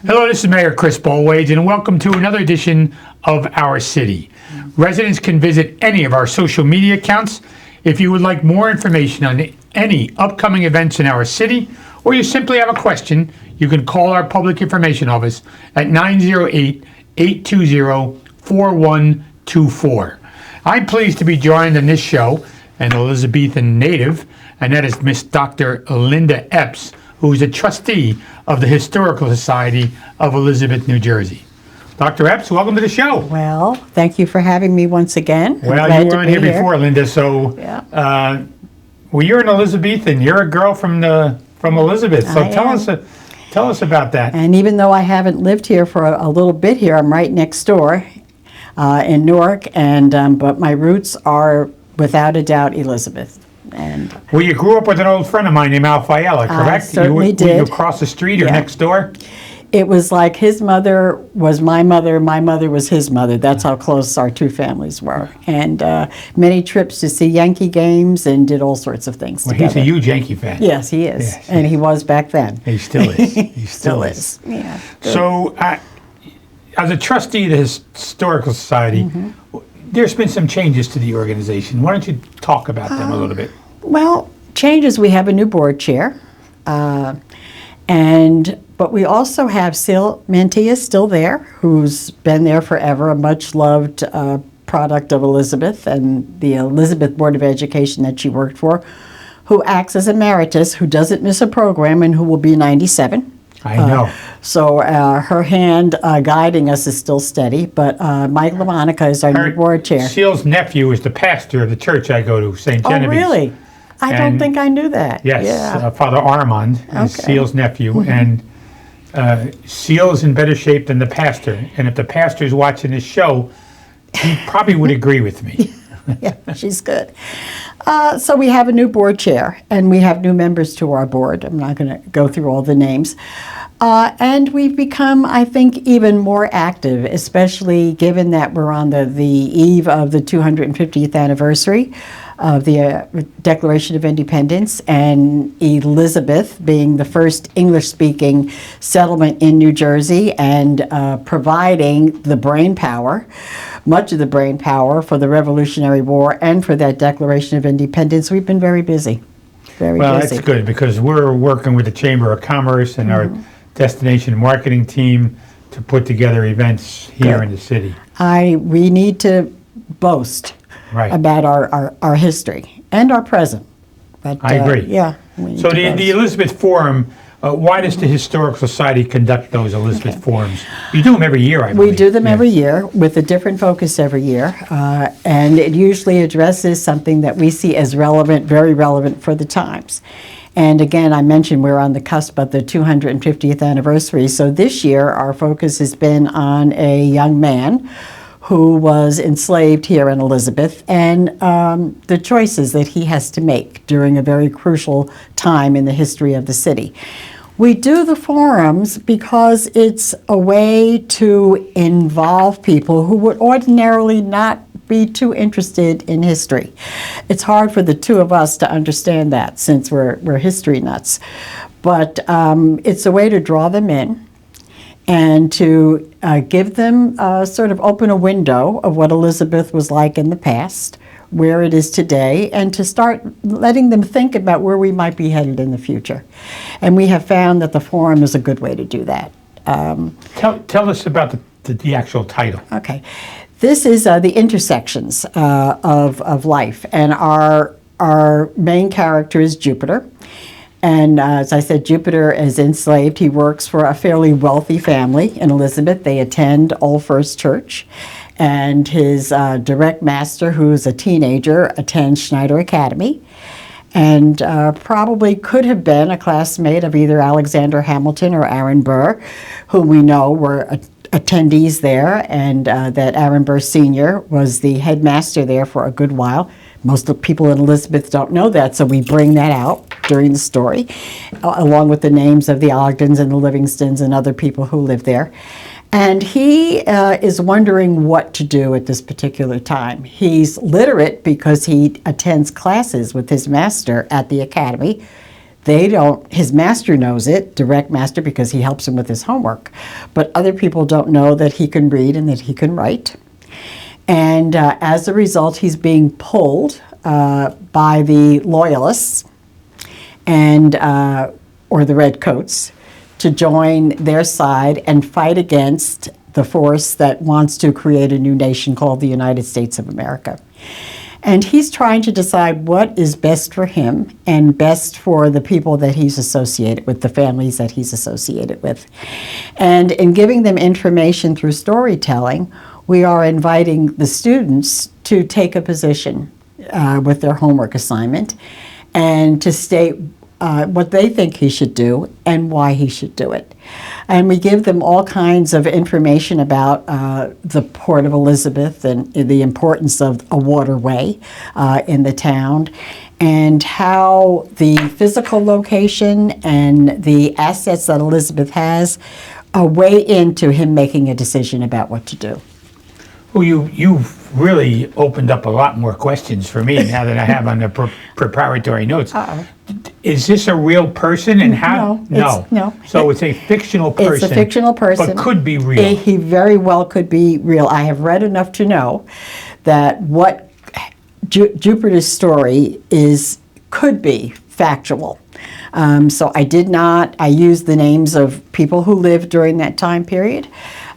Hello, this is Mayor Chris Bollwage, and welcome to another edition of Our City. Residents can visit any of our social media accounts if you would like more information on any upcoming events in our city, or you simply have a question. You can call our public information office at 908-820-4124. I'm pleased to be joined on this show, an Elizabethan native, and that is Miss Dr. Linda Epps, who is a trustee of the Historical Society of Elizabeth, New Jersey. Dr. Epps, welcome to the show. Well, thank you for having me once again. Well, you were on here before, Linda, so yeah. Well, you're an Elizabethan. You're a girl from Elizabeth, so tell us about that. And even though I haven't lived here for a little bit here, I'm right next door in Newark, and but my roots are without a doubt Elizabeth. And well, you grew up with an old friend of mine named Alphaella, correct? I certainly did. Were you across the street or next door? It was like his mother was my mother was his mother. That's how close our two families were. And many trips to see Yankee games and did all sorts of things together. He's a huge Yankee fan. Yes, he is. Yes, and he was back then. He still is. He still is. Yeah. Good. So, as a trustee of the Historical Society, there's been some changes to the organization. Why don't you talk about them a little bit? Well, changes. We have a new board chair. But we also have Sil Mantilla still there, who's been there forever, a much-loved product of Elizabeth and the Elizabeth Board of Education that she worked for, who acts as emeritus, who doesn't miss a program, and who will be 97. I know. So her hand guiding us is still steady, but Mike LaMonica is our new board chair. Sil's nephew is the pastor of the church I go to, St. Genevieve's. Oh, really? I don't think I knew that. Yes, yeah. Father Armand is Sil's nephew, and Seal is in better shape than the pastor. And if the pastor is watching this show, he probably would agree with me. Yeah, she's good. So we have a new board chair, and we have new members to our board. I'm not going to go through all the names. And we've become, I think, even more active, especially given that we're on the eve of the 250th anniversary of the Declaration of Independence, and Elizabeth being the first English-speaking settlement in New Jersey, and providing the brain power, much of the brain power for the Revolutionary War and for that Declaration of Independence. We've been very busy, very busy. Well, that's good, because we're working with the Chamber of Commerce and our destination marketing team to put together events here in the city. We need to boast about our history and our present. But, I agree. Yeah. So the Elizabeth Forum, why does the Historical Society conduct those Elizabeth Forums? You do them every year, I believe. We do them every year with a different focus every year, and it usually addresses something that we see as relevant, very relevant for the times. And again, I mentioned we're on the cusp of the 250th anniversary, so this year our focus has been on a young man who was enslaved here in Elizabeth, and the choices that he has to make during a very crucial time in the history of the city. We do the forums because it's a way to involve people who would ordinarily not be too interested in history. It's hard for the two of us to understand that, since we're history nuts. But it's a way to draw them in and to give them sort of open a window of what Elizabeth was like in the past, where it is today, and to start letting them think about where we might be headed in the future. And we have found that the forum is a good way to do that. Tell us about the actual title. Okay. This is the intersections of life, and our main character is Jupiter. And as I said, Jupiter is enslaved. He works for a fairly wealthy family in Elizabeth. They attend Old First Church. And his direct master, who's a teenager, attends Schneider Academy. And probably could have been a classmate of either Alexander Hamilton or Aaron Burr, who we know were attendees there, and that Aaron Burr Sr. was the headmaster there for a good while. Most of the people in Elizabeth don't know that, so we bring that out during the story, along with the names of the Ogdens and the Livingstons and other people who live there. And he is wondering what to do at this particular time. He's literate because he attends classes with his master at the academy. His master knows it, direct master, because he helps him with his homework. But other people don't know that he can read and that he can write. And as a result, he's being pulled by the loyalists and or the redcoats to join their side and fight against the force that wants to create a new nation called the United States of America. And he's trying to decide what is best for him and best for the people that he's associated with, the families that he's associated with. And in giving them information through storytelling, we are inviting the students to take a position with their homework assignment and to state what they think he should do and why he should do it. And we give them all kinds of information about the Port of Elizabeth and the importance of a waterway in the town, and how the physical location and the assets that Elizabeth has weigh into him making a decision about what to do. Well, you've really opened up a lot more questions for me now that I have on the preparatory notes. Is this a real person, and how? No. So it's a fictional person. It's a fictional person. But could be real. He very well could be real. I have read enough to know that what Jupiter's story could be factual. So I used the names of people who lived during that time period.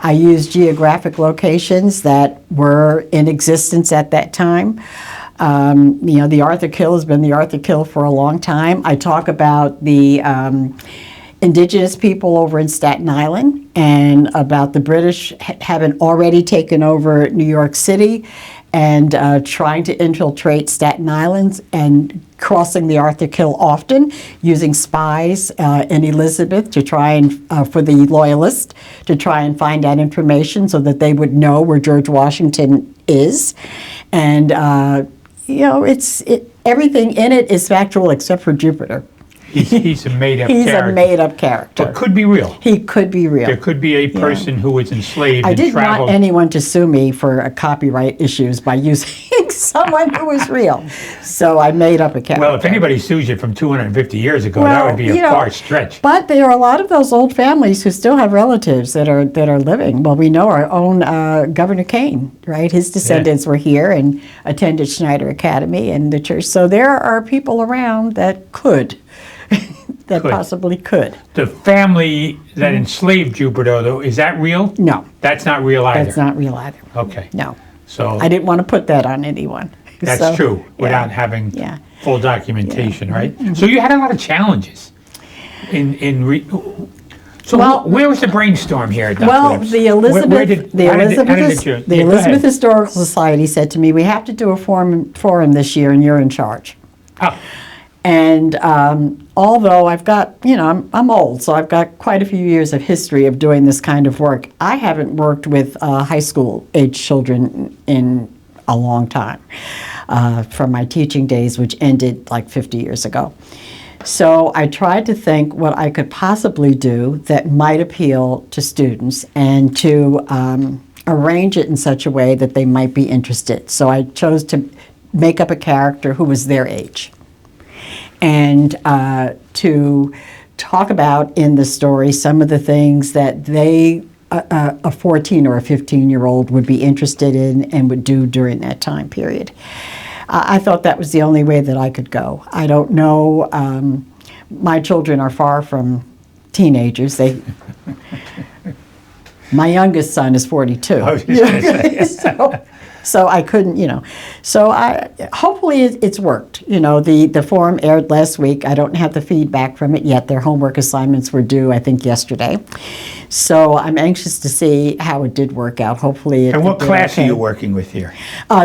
I used geographic locations that were in existence at that time. The Arthur Kill has been the Arthur Kill for a long time. I talk about the indigenous people over in Staten Island and about the British having already taken over New York City and trying to infiltrate Staten Island and crossing the Arthur Kill often, using spies in Elizabeth to try and, for the Loyalists, to try and find out information so that they would know where George Washington is. And, everything in it is factual except for Jupiter. He's a made-up character. He's a made-up character. But could be real. He could be real. There could be a person who was enslaved I and didn't traveled. want anyone to sue me for copyright issues by using someone who was real. So I made up a character. Well, if anybody sues you from 250 years ago, that would be a far stretch. But there are a lot of those old families who still have relatives that are living. Well, we know our own Governor Kane, right? His descendants were here and attended Schneider Academy and the church. So there are people around that could. Possibly could. The family that enslaved Jupiter, though, is that real? No. That's not real either? That's not real either. Okay. No. So I didn't want to put that on anyone. That's true, without having full documentation, right? So you had a lot of challenges where was the brainstorm here at Dr. Well, Epps? the Elizabeth Historical Society said to me, we have to do a forum this year and you're in charge. Oh. And although I've got, I'm old, so I've got quite a few years of history of doing this kind of work. I haven't worked with high school age children in a long time, from my teaching days, which ended like 50 years ago. So I tried to think what I could possibly do that might appeal to students and to arrange it in such a way that they might be interested. So I chose to make up a character who was their age. And to talk about in the story some of the things that a 14 or a 15-year-old would be interested in and would do during that time period. I thought that was the only way that I could go. I don't know. My children are far from teenagers. My youngest son is 42. I was just going to say. So I couldn't, So hopefully it's worked. The forum aired last week. I don't have the feedback from it yet. Their homework assignments were due, I think, yesterday. So I'm anxious to see how it did work out. Hopefully And what class are you working with here?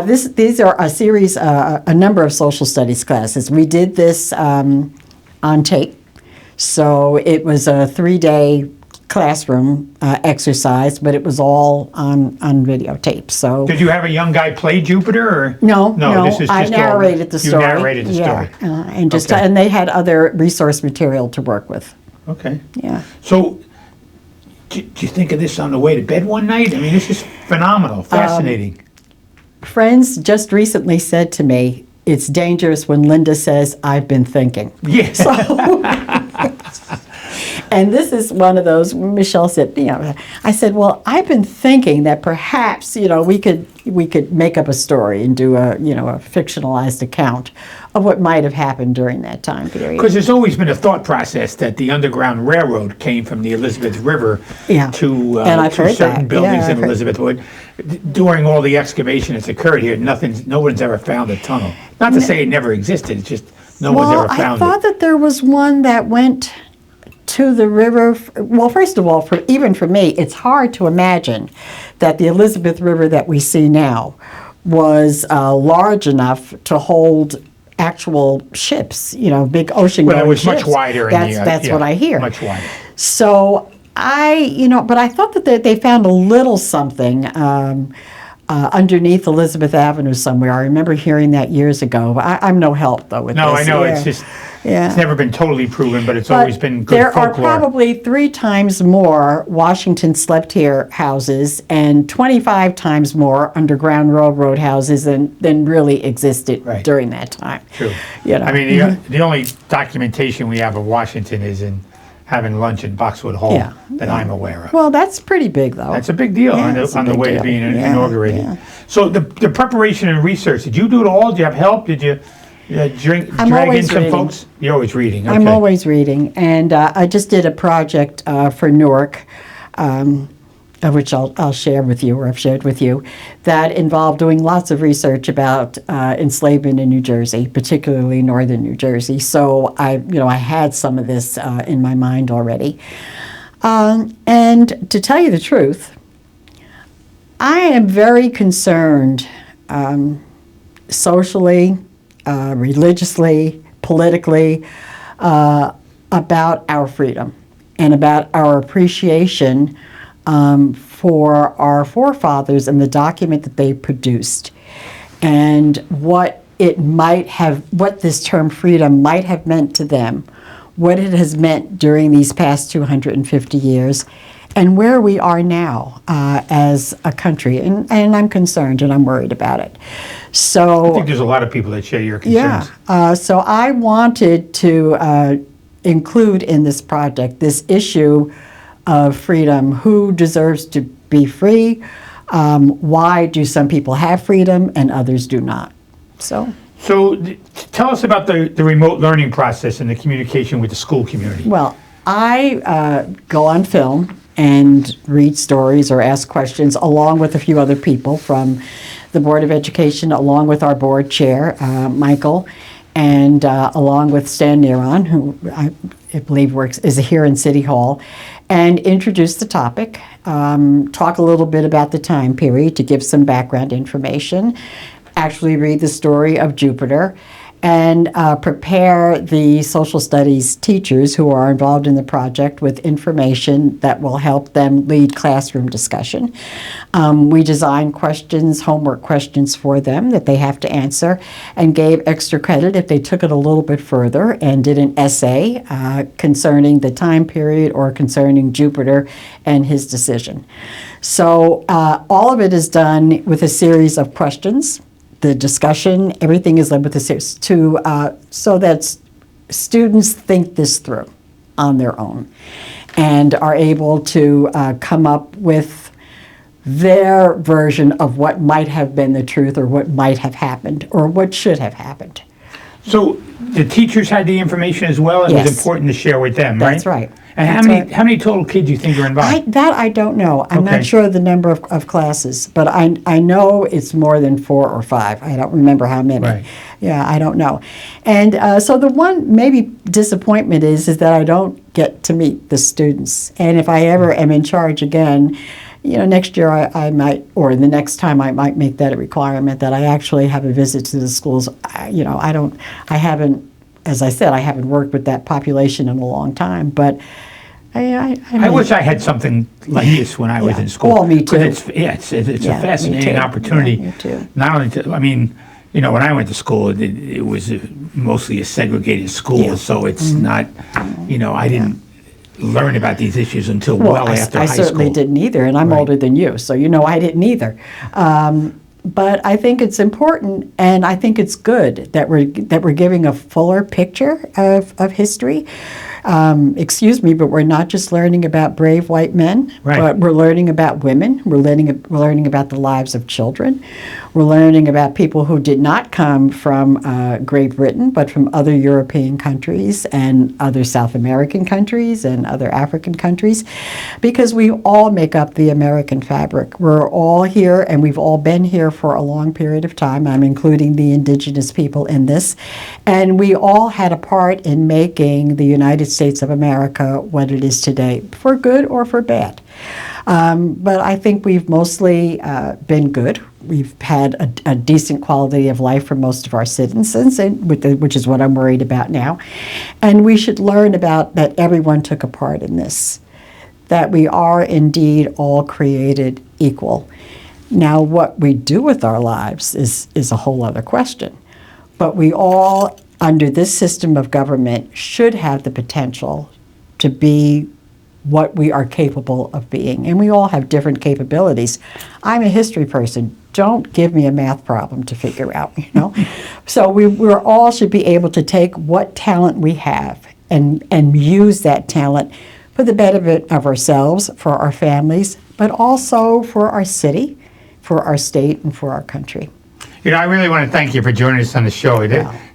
These are a series, a number of social studies classes. We did this on tape. So it was a 3-day classroom exercise, but it was all on videotape. So did you have a young guy play Jupiter, or no? This is I just narrated the story. You narrated the story, and they had other resource material to work with. Okay. Yeah. So, did you think of this on the way to bed one night? I mean, this is phenomenal, fascinating. Friends just recently said to me, it's dangerous when Linda says, "I've been thinking." Yes. And this is one of those, Michelle said, I said, well, I've been thinking that perhaps, we could make up a story and do a fictionalized account of what might have happened during that time period. Because there's always been a thought process that the Underground Railroad came from the Elizabeth River to certain buildings in Elizabethwood. During all the excavation that's occurred here, no one's ever found a tunnel. Not to say it never existed, it's just no one's ever found it. I thought that there was one that went to the river. Well, first of all, even for me, it's hard to imagine that the Elizabeth River that we see now was large enough to hold actual ships, big ocean-going ships. Well, it was much wider. That's what I hear. Much wider. So but I thought that they found a little something underneath Elizabeth Avenue somewhere. I remember hearing that years ago. I'm no help, though, with this. No, I know. It's just, it's never been totally proven, but it's always been good folklore. There are probably 3 times more Washington slept here houses and 25 times more Underground Railroad houses than really existed during that time. True. I mean, the only documentation we have of Washington is in having lunch in Boxwood Hall that I'm aware of. Well, that's pretty big, though. That's a big deal on the way to being inaugurated. Yeah. So the preparation and research, did you do it all? Did you have help? Did you drag in some folks? You're always reading. Okay. I'm always reading. And I just did a project for Newark, which I'll share with you, or I've shared with you, that involved doing lots of research about enslavement in New Jersey, particularly northern New Jersey. So I had some of this in my mind already. And to tell you the truth, I am very concerned socially, religiously, politically, about our freedom and about our appreciation for our forefathers and the document that they produced, and what this term freedom might have meant to them, what it has meant during these past 250 years, and where we are now as a country. And I'm concerned and I'm worried about it. So I think there's a lot of people that share your concerns. So I wanted to include in this project this issue of freedom. Who deserves to be free? Why do some people have freedom and others do not? So tell us about the remote learning process and the communication with the school community. Well, I go on film and read stories or ask questions along with a few other people from the Board of Education, along with our board chair, Michael, and along with Stan Neron, who I believe is here in City Hall, and introduce the topic, talk a little bit about the time period to give some background information, actually read the story of Jupiter, and prepare the social studies teachers who are involved in the project with information that will help them lead classroom discussion. We designed homework questions for them that they have to answer, and gave extra credit if they took it a little bit further and did an essay concerning the time period or concerning Jupiter and his decision. So all of it is done with a series of questions. The discussion, everything is led with a series so that students think this through on their own and are able to come up with their version of what might have been the truth, or what might have happened, or what should have happened. So the teachers had the information as well. It was important to share with them, right? That's right. And how many total kids do you think are involved? I don't know. I'm not sure of the number of classes, but I know it's more than 4 or 5. I don't remember how many. Right. Yeah, I don't know. And so the one maybe disappointment is that I don't get to meet the students. And if I ever am in charge again, next year I might, or the next time I might make that a requirement that I actually have a visit to the schools. I haven't, as I said, I haven't worked with that population in a long time, but I wish I had something like this when I was in school. Well, me too. It's a fascinating opportunity. Yeah, me too. Not only to, when I went to school, it was mostly a segregated school, so it's not, I didn't learn about these issues until well after high school. I certainly didn't either, and I'm older than you, so I didn't either. But I think it's important, and I think it's good that we're giving a fuller picture of history. Excuse me, but we're not just learning about brave white men, Right. but we're learning about women. We're learning about the lives of children. We're learning about people who did not come from Great Britain, but from other European countries and other South American countries and other African countries, because we all make up the American fabric. We're all here, and we've all been here for a long period of time. I'm including the indigenous people in this. And we all had a part in making the United States of America what it is today, for good or for bad. But I think we've mostly been good. We've had a decent quality of life for most of our citizens, which is what I'm worried about now. And we should learn about that everyone took a part in this, that we are indeed all created equal. Now, what we do with our lives is a whole other question. But we all, under this system of government, should have the potential to be what we are capable of being. And we all have different capabilities. I'm a history person. Don't give me a math problem to figure out, you know? So we're all should be able to take what talent we have and use that talent for the benefit of ourselves, for our families, but also for our city, for our state, and for our country. You know, I really want to thank you for joining us on the show.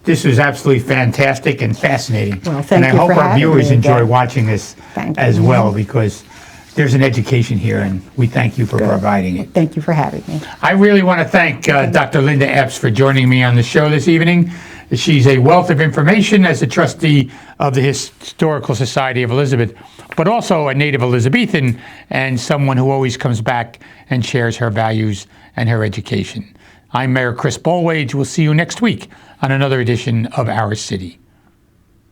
This was absolutely fantastic and fascinating. Well, thank and I you hope for our having viewers me enjoy again. watching this Thank you. as well, because there's an education here, and we thank you for providing it. Thank you for having me. I really want to thank Dr. Linda Epps for joining me on the show this evening. She's a wealth of information as a trustee of the Historical Society of Elizabeth, but also a native Elizabethan and someone who always comes back and shares her values and her education. I'm Mayor Chris Bollwage. We'll see you next week on another edition of Our City.